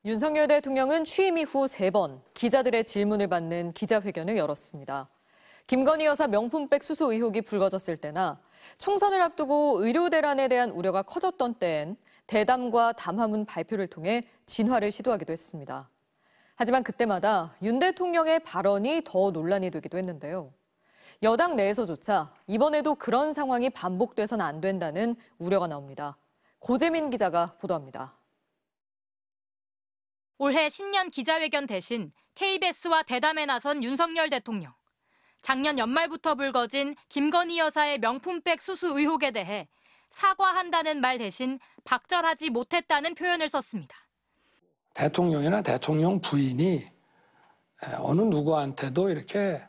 윤석열 대통령은 취임 이후 3번 기자들의 질문을 받는 기자회견을 열었습니다. 김건희 여사 명품백 수수 의혹이 불거졌을 때나 총선을 앞두고 의료 대란에 대한 우려가 커졌던 때엔 대담과 담화문 발표를 통해 진화를 시도하기도 했습니다. 하지만 그때마다 윤 대통령의 발언이 더 논란이 되기도 했는데요. 여당 내에서조차 이번에도 그런 상황이 반복돼서는 안 된다는 우려가 나옵니다. 고재민 기자가 보도합니다. 올해 신년 기자회견 대신 KBS와 대담에 나선 윤석열 대통령. 작년 연말부터 불거진 김건희 여사의 명품백 수수 의혹에 대해 사과한다는 말 대신 박절하지 못했다는 표현을 썼습니다. 대통령이나 대통령 부인이 어느 누구한테도 이렇게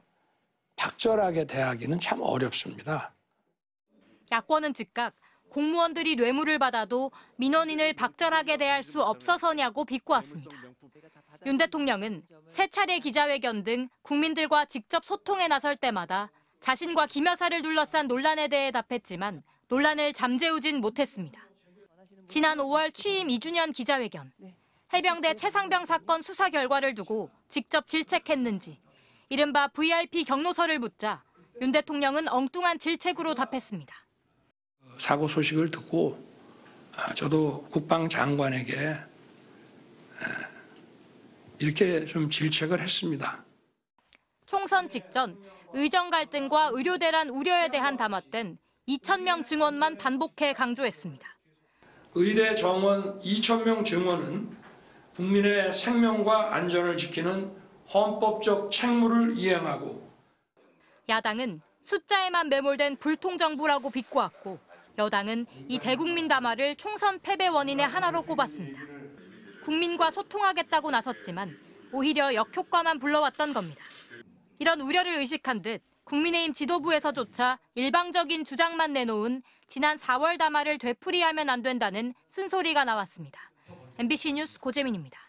박절하게 대하기는 참 어렵습니다. 야권은 즉각 공무원들이 뇌물을 받아도 민원인을 박절하게 대할 수 없어서냐고 비꼬았습니다. 윤 대통령은 세 차례 기자회견 등 국민들과 직접 소통에 나설 때마다 자신과 김 여사를 둘러싼 논란에 대해 답했지만 논란을 잠재우진 못했습니다. 지난 5월 취임 2주년 기자회견. 해병대 최상병 사건 수사 결과를 두고 직접 질책했는지 이른바 VIP 경로서를 묻자 윤 대통령은 엉뚱한 질책으로 답했습니다. 사고 소식을 듣고 저도 국방장관에게 이렇게 좀 질책을 했습니다. 총선 직전 의정 갈등과 의료 대란 우려에 대한 담화된 2,000명 증원만 반복해 강조했습니다. 의대 정원 2,000명 증원은 국민의 생명과 안전을 지키는 헌법적 책무를 이행하고 야당은 숫자에만 매몰된 불통정부라고 비꼬았고 여당은 이 대국민 담화를 총선 패배 원인의 하나로 꼽았습니다. 국민과 소통하겠다고 나섰지만 오히려 역효과만 불러왔던 겁니다. 이런 우려를 의식한 듯 국민의힘 지도부에서조차 일방적인 주장만 내놓은 지난 4월 담화를 되풀이하면 안 된다는 쓴소리가 나왔습니다. MBC 뉴스 고재민입니다.